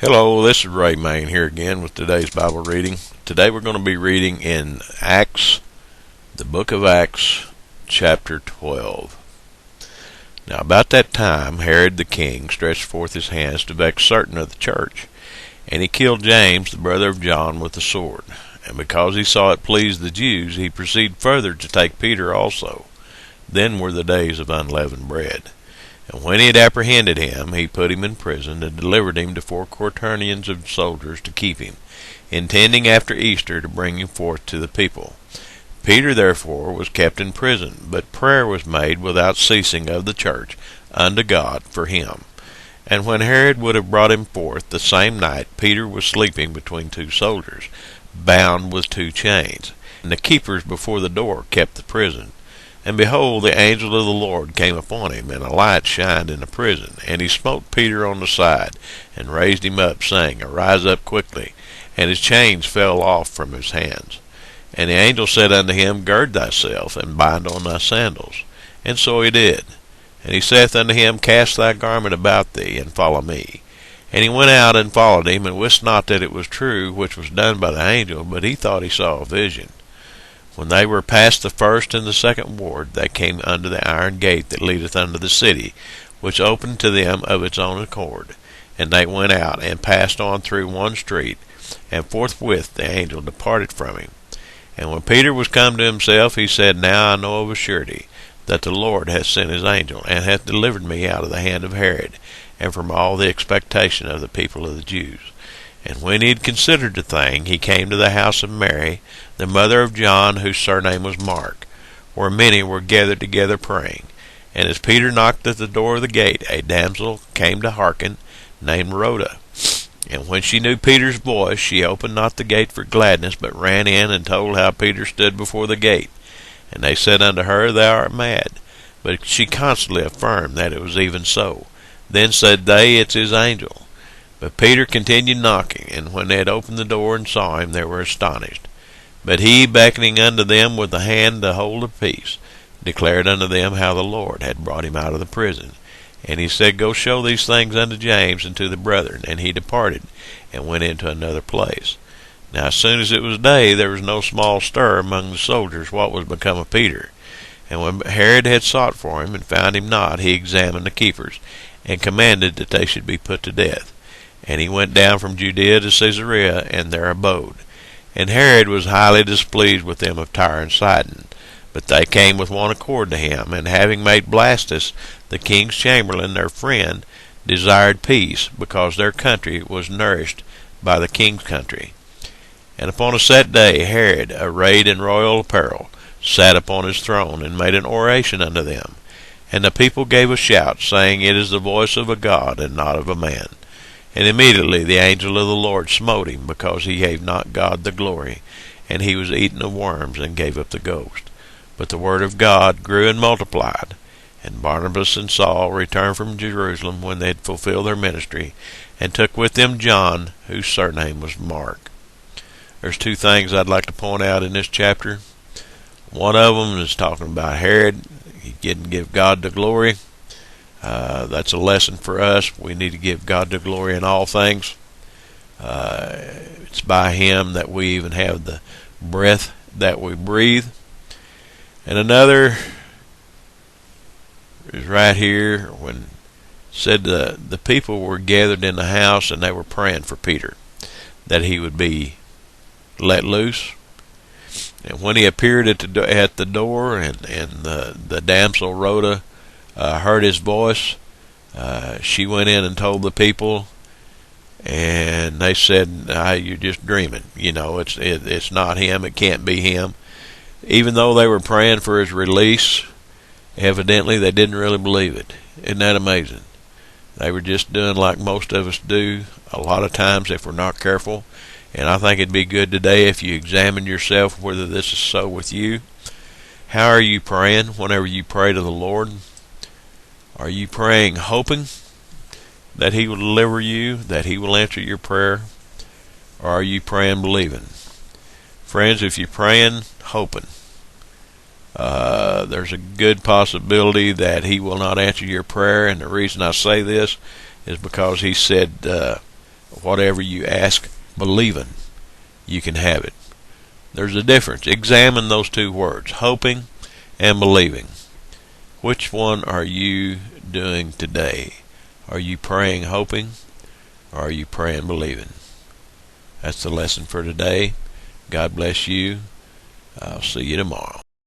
Hello, this is Ray Main here again with today's Bible reading. Today we're going to be reading in Acts, the book of Acts, chapter 12. Now about that time Herod the king stretched forth his hands to vex certain of the church, and he killed James, the brother of John, with the sword. And because he saw it pleased the Jews, he proceeded further to take Peter also. Then were the days of unleavened bread. And when he had apprehended him, he put him in prison, and delivered him to 4 quaternions of soldiers to keep him, intending after Easter to bring him forth to the people. Peter therefore was kept in prison, but prayer was made without ceasing of the church unto God for him. And when Herod would have brought him forth the same night, Peter was sleeping between 2 soldiers, bound with 2 chains. And the keepers before the door kept the prison. And behold, the angel of the Lord came upon him, and a light shined in the prison. And he smote Peter on the side, and raised him up, saying, Arise up quickly. And his chains fell off from his hands. And the angel said unto him, Gird thyself, and bind on thy sandals. And so he did. And he saith unto him, Cast thy garment about thee, and follow me. And he went out and followed him, and wist not that it was true which was done by the angel, but he thought he saw a vision. When they were past the first and the second ward, they came unto the iron gate that leadeth unto the city, which opened to them of its own accord. And they went out, and passed on through one street, and forthwith the angel departed from him. And when Peter was come to himself, he said, Now I know of a surety that the Lord hath sent his angel, and hath delivered me out of the hand of Herod, and from all the expectation of the people of the Jews. And when he had considered the thing, he came to the house of Mary, the mother of John, whose surname was Mark, where many were gathered together praying. And as Peter knocked at the door of the gate, a damsel came to hearken, named Rhoda. And when she knew Peter's voice, she opened not the gate for gladness, but ran in and told how Peter stood before the gate. And they said unto her, Thou art mad. But she constantly affirmed that it was even so. Then said they, It's his angel. But Peter continued knocking, and when they had opened the door and saw him, they were astonished. But he, beckoning unto them with the hand to hold of peace, declared unto them how the Lord had brought him out of the prison. And he said, Go show these things unto James and to the brethren. And he departed, and went into another place. Now as soon as it was day, there was no small stir among the soldiers what was become of Peter. And when Herod had sought for him, and found him not, he examined the keepers, and commanded that they should be put to death. And he went down from Judea to Caesarea, and there abode. And Herod was highly displeased with them of Tyre and Sidon. But they came with one accord to him, and having made Blastus, the king's chamberlain, their friend, desired peace, because their country was nourished by the king's country. And upon a set day Herod, arrayed in royal apparel, sat upon his throne, and made an oration unto them. And the people gave a shout, saying, It is the voice of a God, and not of a man. And immediately the angel of the Lord smote him, because he gave not God the glory, and he was eaten of worms, and gave up the ghost. But the word of God grew and multiplied. And Barnabas and Saul returned from Jerusalem when they had fulfilled their ministry, and took with them John, whose surname was Mark. There's 2 things I'd like to point out in this chapter. One of them is talking about Herod. He didn't give God the glory. That's a lesson for us. We need to give God the glory in all things. It's by him that we even have the breath that we breathe. And another is right here when it said the people were gathered in the house, and they were praying for Peter, that he would be let loose. And when he appeared at the door, and the damsel Rhoda heard his voice, she went in and told the people, and they said, You're just dreaming. It's not him. It can't be him. Even though they were praying for his release, evidently they didn't really believe it. Isn't that amazing? They were just doing like most of us do a lot of times if we're not careful. And I think it'd be good today if you examine yourself whether this is so with you. How are you praying whenever you pray to the Lord? Are you praying hoping that he will deliver you, that he will answer your prayer? Or are you praying believing? Friends, if you're praying hoping, there's a good possibility that he will not answer your prayer. And the reason I say this is because he said, whatever you ask, believing, you can have it. There's a difference. Examine those two words, hoping and believing. Which one are you doing today? Are you praying hoping, or are you praying believing? That's the lesson for today. God bless you. I'll see you tomorrow.